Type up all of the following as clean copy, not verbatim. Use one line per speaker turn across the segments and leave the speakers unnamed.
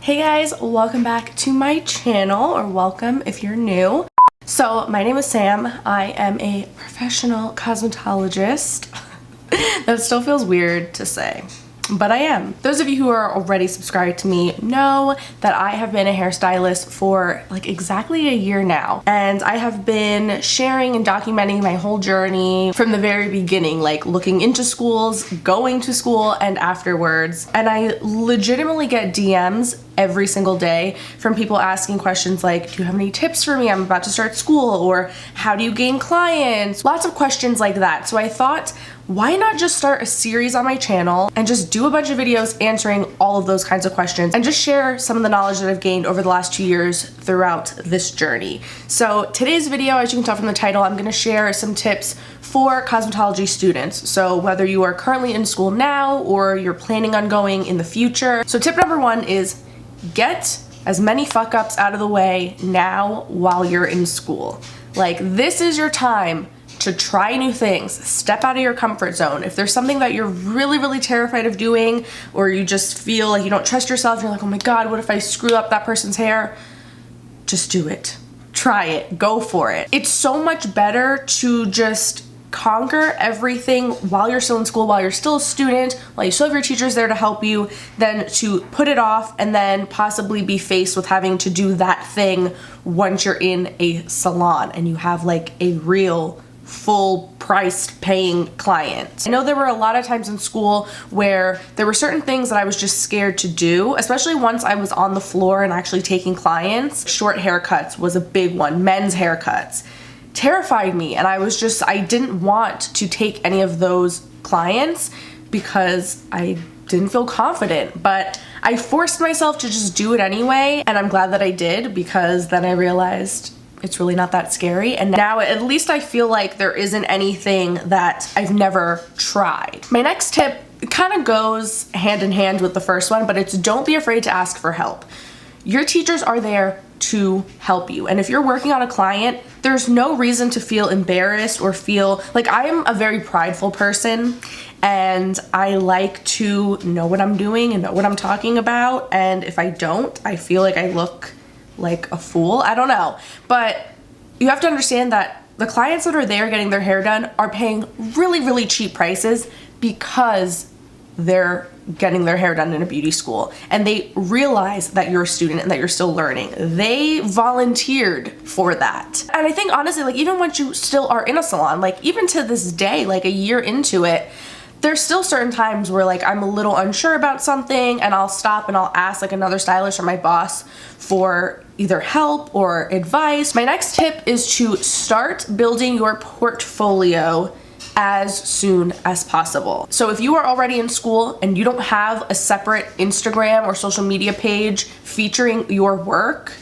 Hey guys, welcome back to my channel, or welcome if you're new. So my name is Sam. I am a professional cosmetologist. That still feels weird to say, but I am. Those of you who are already subscribed to me know that I have been a hairstylist for like exactly a year now. And I have been sharing and documenting my whole journey from the very beginning, like looking into schools, going to school, and afterwards. And I legitimately get DMs every single day from people asking questions like, do you have any tips for me? I'm about to start school, or how do you gain clients? Lots of questions like that. So I thought, why not just start a series on my channel and just do a bunch of videos answering all of those kinds of questions and just share some of the knowledge that I've gained over the last 2 years throughout this journey. So today's video, as you can tell from the title, I'm gonna share some tips for cosmetology students. So whether you are currently in school now or you're planning on going in the future. So tip number one is get as many fuck ups out of the way now while you're in school. Like, this is your time to try new things, step out of your comfort zone. If there's something that you're really terrified of doing, or you just feel like you don't trust yourself, you're like, oh my God, what if I screw up that person's hair? Just do it. Try it. Go for it. It's so much better to just conquer everything while you're still in school, while you're still a student, while you still have your teachers there to help you, than to put it off and then possibly be faced with having to do that thing once you're in a salon and you have like a real full priced paying client. I know there were a lot of times in school where there were certain things that I was just scared to do, especially once I was on the floor and actually taking clients. Short haircuts was a big one. Men's haircuts terrified me, and I didn't want to take any of those clients because I didn't feel confident, but I forced myself to just do it anyway, and I'm glad that I did, because then I realized it's really not that scary. And now at least I feel like there isn't anything that I've never tried. My next tip kind of goes hand in hand with the first one, but it's don't be afraid to ask for help. Your teachers are there to help you. And if you're working on a client, there's no reason to feel embarrassed or feel like, I am a very prideful person and I like to know what I'm doing and know what I'm talking about. And if I don't, I feel like I look like a fool. I don't know. But you have to understand that the clients that are there getting their hair done are paying really cheap prices because they're getting their hair done in a beauty school, and they realize that you're a student and that you're still learning. They volunteered for that. And I think honestly, like, even once you still are in a salon, like even to this day, like a year into it, there's still certain times where like I'm a little unsure about something and I'll stop and I'll ask like another stylist or my boss for either help or advice. My next tip is to start building your portfolio as soon as possible. So if you are already in school and you don't have a separate Instagram or social media page featuring your work,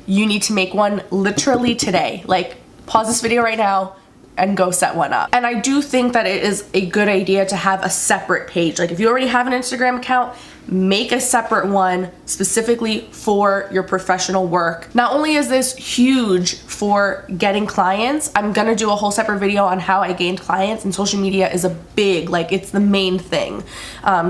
you need to make one literally today. Like, pause this video right now and go set one up. And I do think that it is a good idea to have a separate page. Like, if you already have an Instagram account, make a separate one specifically for your professional work. Not only is this huge for getting clients, I'm gonna do a whole separate video on how I gained clients, and social media is a big, like, it's the main thing.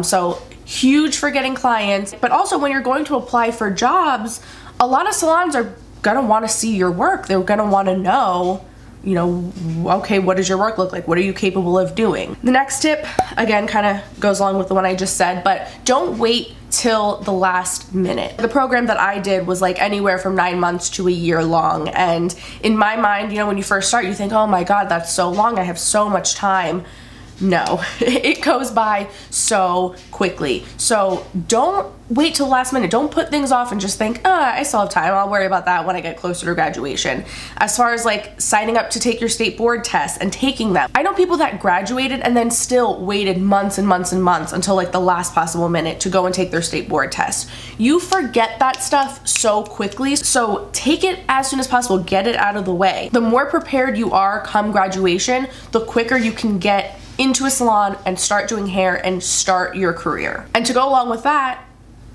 So huge for getting clients, but also when you're going to apply for jobs, a lot of salons are gonna wanna see your work. They're gonna wanna know, you know, okay, what does your work look like? What are you capable of doing? The next tip, again, kind of goes along with the one I just said, but don't wait till the last minute. The program that I did was like anywhere from 9 months to a year long. And in my mind, you know, when you first start, you think, oh my God, that's so long. I have so much time. No, it goes by so quickly. So don't wait till the last minute. Don't put things off and just think, I still have time. I'll worry about that when I get closer to graduation. As far as like signing up to take your state board tests and taking them, I know people that graduated and then still waited months and months and months until like the last possible minute to go and take their state board test. You forget that stuff so quickly. So take it as soon as possible. Get it out of the way. The more prepared you are come graduation, the quicker you can get into a salon and start doing hair and start your career. And to go along with that,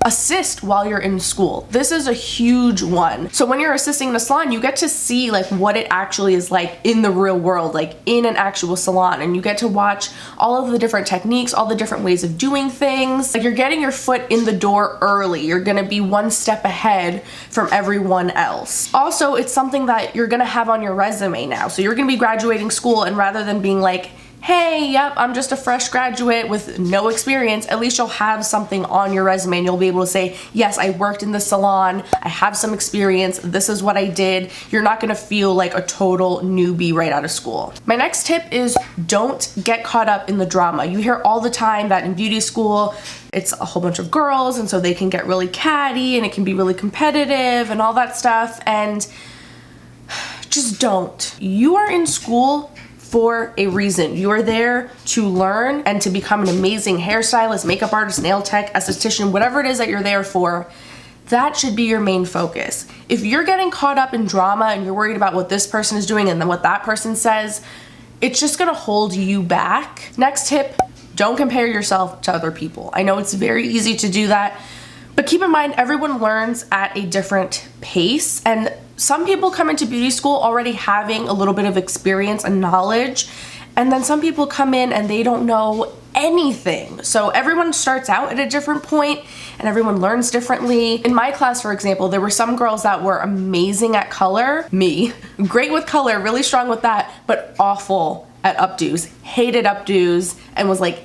assist while you're in school. This is a huge one. So when you're assisting in a salon, you get to see like what it actually is like in the real world, like in an actual salon, and you get to watch all of the different techniques, all the different ways of doing things. Like, you're getting your foot in the door early. You're gonna be one step ahead from everyone else. Also, it's something that you're gonna have on your resume now. So you're gonna be graduating school, and rather than being like, hey, yep, I'm just a fresh graduate with no experience, at least you'll have something on your resume and you'll be able to say, yes, I worked in the salon, I have some experience, this is what I did. You're not gonna feel like a total newbie right out of school. My next tip is don't get caught up in the drama. You hear all the time that in beauty school, it's a whole bunch of girls, and so they can get really catty and it can be really competitive and all that stuff, and just don't. You are in school for a reason. You are there to learn and to become an amazing hairstylist, makeup artist, nail tech, esthetician, whatever it is that you're there for. That should be your main focus. If you're getting caught up in drama and you're worried about what this person is doing and then what that person says, it's just gonna hold you back. Next tip, don't compare yourself to other people. I know it's very easy to do that, but keep in mind, everyone learns at a different pace, and some people come into beauty school already having a little bit of experience and knowledge, and then some people come in and they don't know anything. So everyone starts out at a different point and everyone learns differently. In my class, for example, there were some girls that were amazing at color, me, great with color, really strong with that, but awful at updos, hated updos, and was like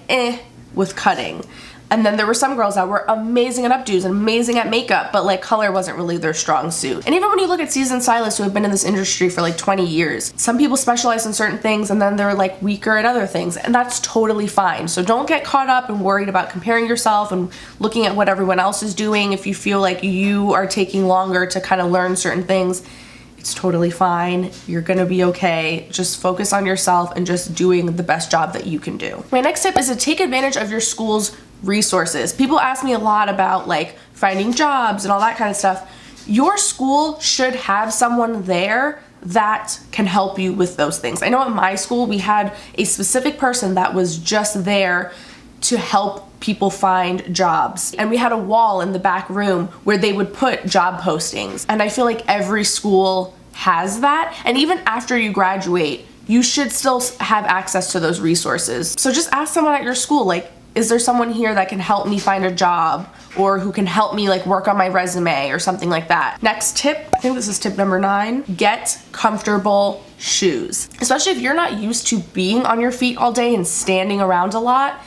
with cutting. And then there were some girls that were amazing at updos and amazing at makeup, but like color wasn't really their strong suit. And even when you look at seasoned stylists who have been in this industry for like 20 years, some people specialize in certain things and then they're like weaker at other things, and that's totally fine. So don't get caught up and worried about comparing yourself and looking at what everyone else is doing. If you feel like you are taking longer to kind of learn certain things, it's totally fine. You're gonna be okay. Just focus on yourself and just doing the best job that you can do. My next tip is to take advantage of your school's resources. People ask me a lot about like finding jobs and all that kind of stuff. Your school should have someone there that can help you with those things. I know at my school we had a specific person that was just there to help people find jobs. And we had a wall in the back room where they would put job postings. And I feel like every school has that. And even after you graduate, you should still have access to those resources. So just ask someone at your school, like, is there someone here that can help me find a job, or who can help me like work on my resume or something like that? Next tip, I think this is tip number 9, get comfortable shoes. Especially if you're not used to being on your feet all day and standing around a lot,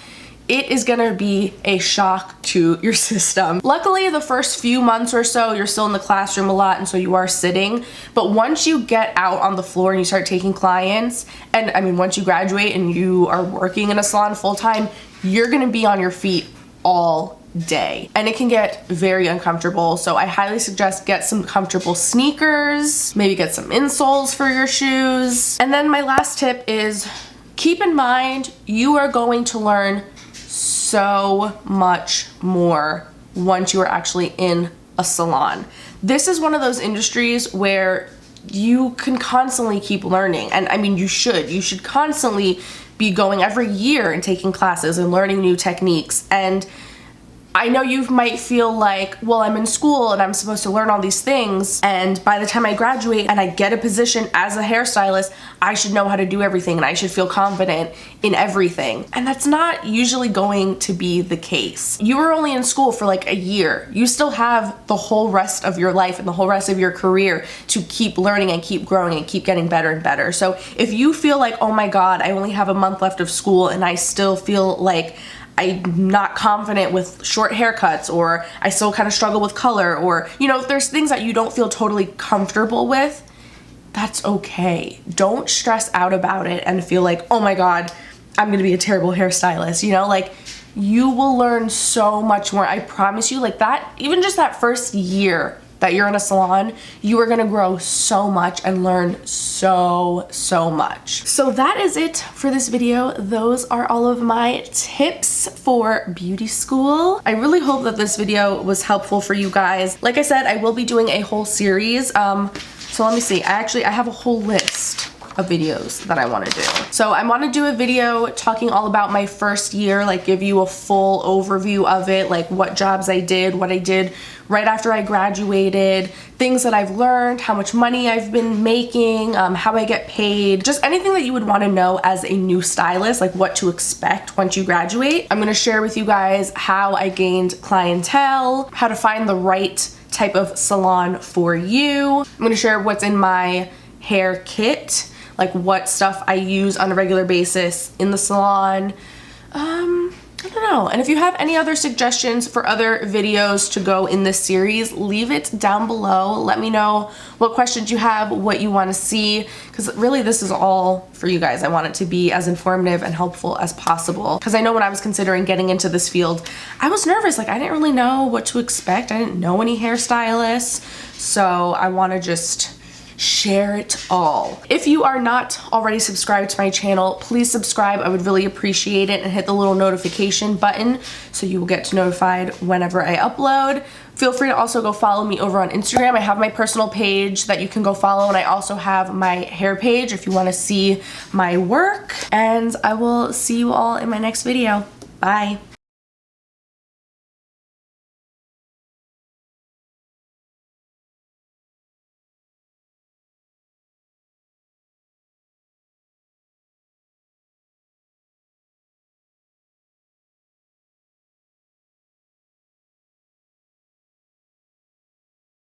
it is gonna be a shock to your system. Luckily, the first few months or so, you're still in the classroom a lot, and so you are sitting. But once you get out on the floor and you start taking clients, and I mean, once you graduate and you are working in a salon full time, you're gonna be on your feet all day. And it can get very uncomfortable. So I highly suggest get some comfortable sneakers, maybe get some insoles for your shoes. And then my last tip is keep in mind, you are going to learn so much more once you are actually in a salon. This is one of those industries where you can constantly keep learning. And I mean, you should constantly be going every year and taking classes and learning new techniques. And I know you might feel like, well, I'm in school and I'm supposed to learn all these things, and by the time I graduate and I get a position as a hairstylist, I should know how to do everything and I should feel confident in everything. And that's not usually going to be the case. You were only in school for like a year. You still have the whole rest of your life and the whole rest of your career to keep learning and keep growing and keep getting better and better. So if you feel like, oh my God, I only have a month left of school and I still feel like I'm not confident with short haircuts, or I still kind of struggle with color, or, you know, if there's things that you don't feel totally comfortable with, that's okay. Don't stress out about it and feel like, oh my God, I'm gonna be a terrible hairstylist, you know, like you will learn so much more. I promise you, like that, even just that first year that you're in a salon, you are gonna grow so much and learn so much. So that is it for this video. Those are all of my tips for beauty school. I really hope that this video was helpful for you guys. Like I said, I will be doing a whole series. So let me see, I have a whole list of videos that I want to do. So I want to do a video talking all about my first year, like give you a full overview of it, like what jobs I did, what I did right after I graduated, things that I've learned, how much money I've been making, how I get paid, just anything that you would want to know as a new stylist, like what to expect once you graduate. I'm going to share with you guys how I gained clientele, how to find the right type of salon for you. I'm going to share what's in my hair kit, like what stuff I use on a regular basis in the salon. I don't know. And if you have any other suggestions for other videos to go in this series, leave it down below. Let me know what questions you have, what you want to see, because really this is all for you guys. I want it to be as informative and helpful as possible, because I know when I was considering getting into this field, I was nervous. Like I didn't really know what to expect. I didn't know any hairstylists, so I want to just share it all. If you are not already subscribed to my channel, please subscribe. I would really appreciate it, and hit the little notification button so you will get notified whenever I upload. Feel free to also go follow me over on Instagram. I have my personal page that you can go follow, and I also have my hair page if you want to see my work. And I will see you all in my next video. Bye.